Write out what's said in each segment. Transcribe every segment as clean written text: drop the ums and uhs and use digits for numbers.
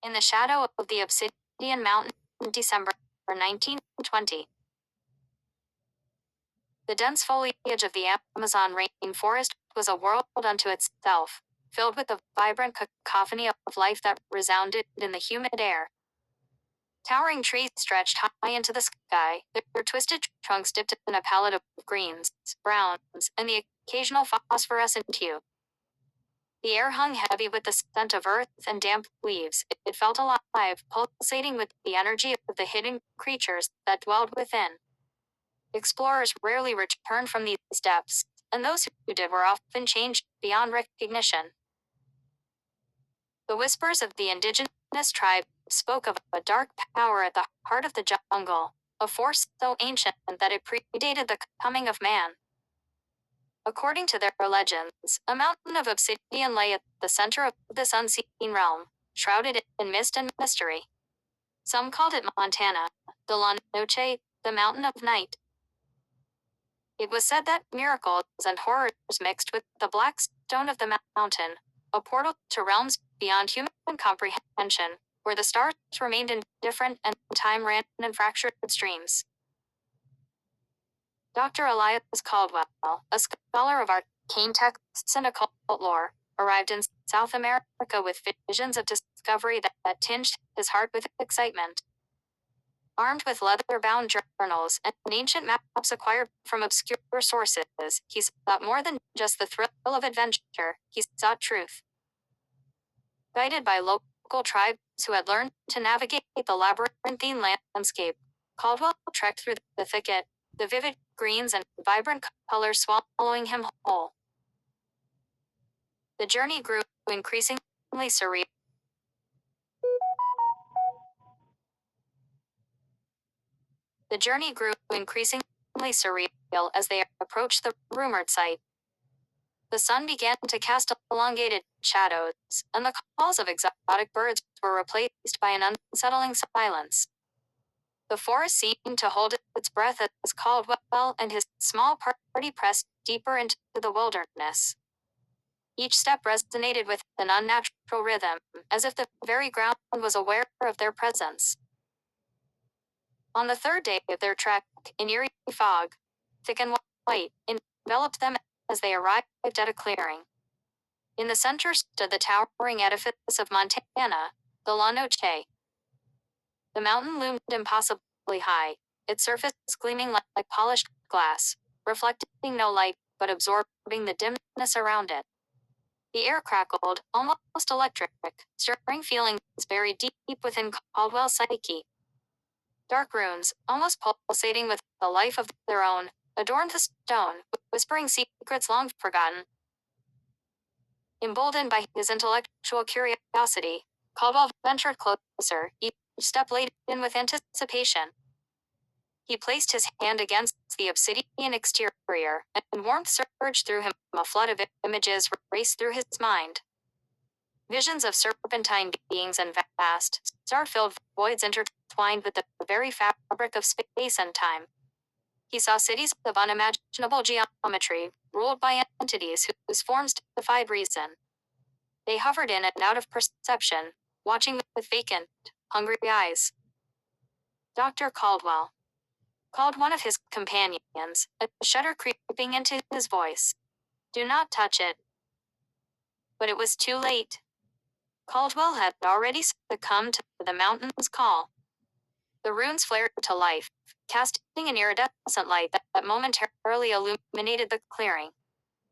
In the shadow of the Obsidian Mountain, December 1920. The dense foliage of the Amazon rainforest was a world unto itself, filled with the vibrant cacophony of life that resounded in the humid air. Towering trees stretched high into the sky, their twisted trunks dipped in a palette of greens, browns, and the occasional phosphorescent hue. The air hung heavy with the scent of earth and damp leaves. It felt alive, pulsating with the energy of the hidden creatures that dwelled within. Explorers rarely returned from these depths, and those who did were often changed beyond recognition. The whispers of the indigenous tribe spoke of a dark power at the heart of the jungle, a force so ancient that it predated the coming of man. According to their legends, a mountain of obsidian lay at the center of this unseen realm, shrouded in mist and mystery. Some called it Montana, the La Noche, the Mountain of Night. It was said that miracles and horrors mixed with the black stone of the mountain, a portal to realms beyond human comprehension, where the stars remained indifferent and time ran in fractured streams. Dr. Elias Caldwell, a scholar of arcane texts and occult lore, arrived in South America with visions of discovery that tinged his heart with excitement. Armed with leather-bound journals and ancient maps acquired from obscure sources, he sought more than just the thrill of adventure. He sought truth. Guided by local tribes who had learned to navigate the labyrinthine landscape, Caldwell trekked through the thicket, the vivid greens and vibrant colors swallowing him whole. The journey grew increasingly surreal. The journey grew increasingly surreal as they approached the rumored site. The sun began to cast elongated shadows, and the calls of exotic birds were replaced by an unsettling silence. The forest seemed to hold its breath as Caldwell and his small party pressed deeper into the wilderness. Each step resonated with an unnatural rhythm, as if the very ground was aware of their presence. On the third day of their trek, an eerie fog, thick and white, enveloped them as they arrived at a clearing. In the center stood the towering edifice of Montana, the La Noche. The mountain loomed impossibly high, its surface gleaming like polished glass, reflecting no light but absorbing the dimness around it. The air crackled, almost electric, stirring feelings buried deep within Caldwell's psyche. Dark runes, almost pulsating with a life of their own, adorned the stone, whispering secrets long forgotten. Emboldened by his intellectual curiosity, Caldwell ventured closer, each step laden with anticipation. He placed his hand against the obsidian exterior, and warmth surged through him. A flood of images raced through his mind. Visions of serpentine beings and vast, star-filled voids intertwined with the very fabric of space and time. He saw cities of unimaginable geometry, ruled by entities whose forms defied reason. They hovered in and out of perception, watching with vacant, hungry eyes. Dr. Caldwell called one of his companions, a shudder creeping into his voice. "Do not touch it." But it was too late. Caldwell had already succumbed to the mountain's call. The runes flared to life, casting an iridescent light that momentarily illuminated the clearing.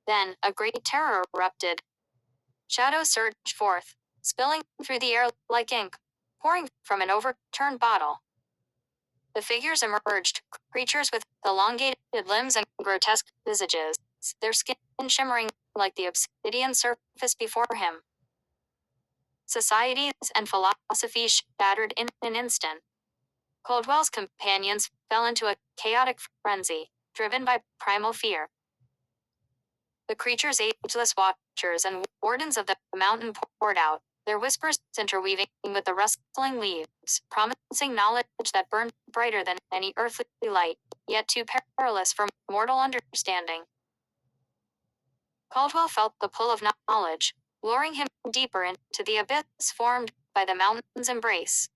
Then, a great terror erupted. Shadows surged forth, spilling through the air like ink, pouring from an overturned bottle. The figures emerged, creatures with elongated limbs and grotesque visages, their skin shimmering like the obsidian surface before him. Societies and philosophies shattered in an instant. Caldwell's companions fell into a chaotic frenzy, driven by primal fear. The creatures' ageless watchers and wardens of the mountain poured out, their whispers interweaving with the rustling leaves, promising knowledge that burned brighter than any earthly light, yet too perilous for mortal understanding. Caldwell felt the pull of knowledge, luring him deeper into the abyss formed by the mountain's embrace.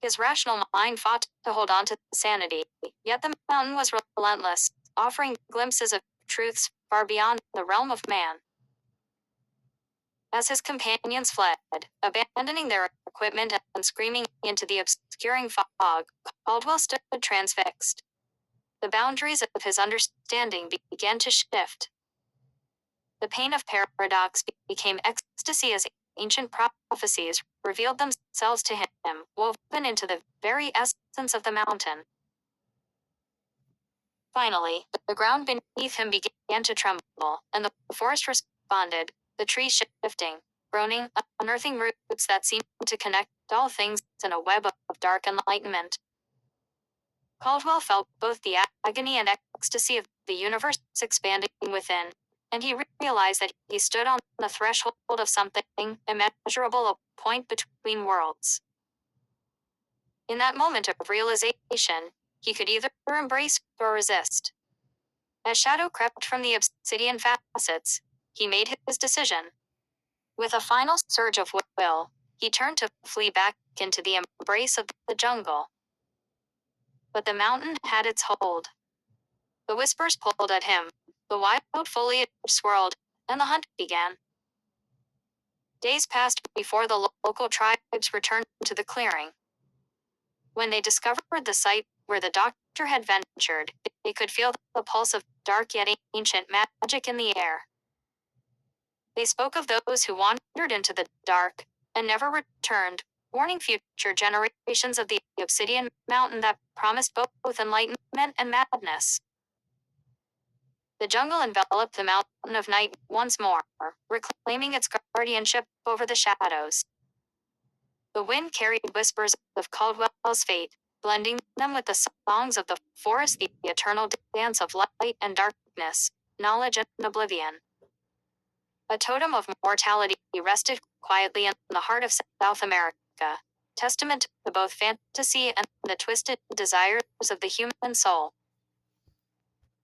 His rational mind fought to hold on to sanity, yet the mountain was relentless, offering glimpses of truths far beyond the realm of man. As his companions fled, abandoning their equipment and screaming into the obscuring fog, Caldwell stood transfixed. The boundaries of his understanding began to shift. The pain of paradox became ecstasy as ancient prophecies revealed themselves to him, woven into the very essence of the mountain. Finally, the ground beneath him began to tremble, and the forest responded, the trees shifting, groaning, unearthing roots that seemed to connect all things in a web of dark enlightenment. Caldwell felt both the agony and ecstasy of the universe expanding within, and he realized that he stood on the threshold of something immeasurable, a point between worlds. In that moment of realization, he could either embrace or resist. As shadow crept from the obsidian facets, he made his decision. With a final surge of will, he turned to flee back into the embrace of the jungle. But the mountain had its hold. The whispers pulled at him, the wild foliage swirled, and the hunt began. Days passed before the local tribes returned to the clearing. When they discovered the site where the doctor had ventured, they could feel the pulse of dark yet ancient magic in the air. They spoke of those who wandered into the dark and never returned, warning future generations of the obsidian mountain that promised both enlightenment and madness. The jungle enveloped the mountain of night once more, reclaiming its guardianship over the shadows. The wind carried whispers of Caldwell's fate, blending them with the songs of the forest, the eternal dance of light and darkness, knowledge and oblivion. A totem of mortality rested quietly in the heart of South America, testament to both fantasy and the twisted desires of the human soul.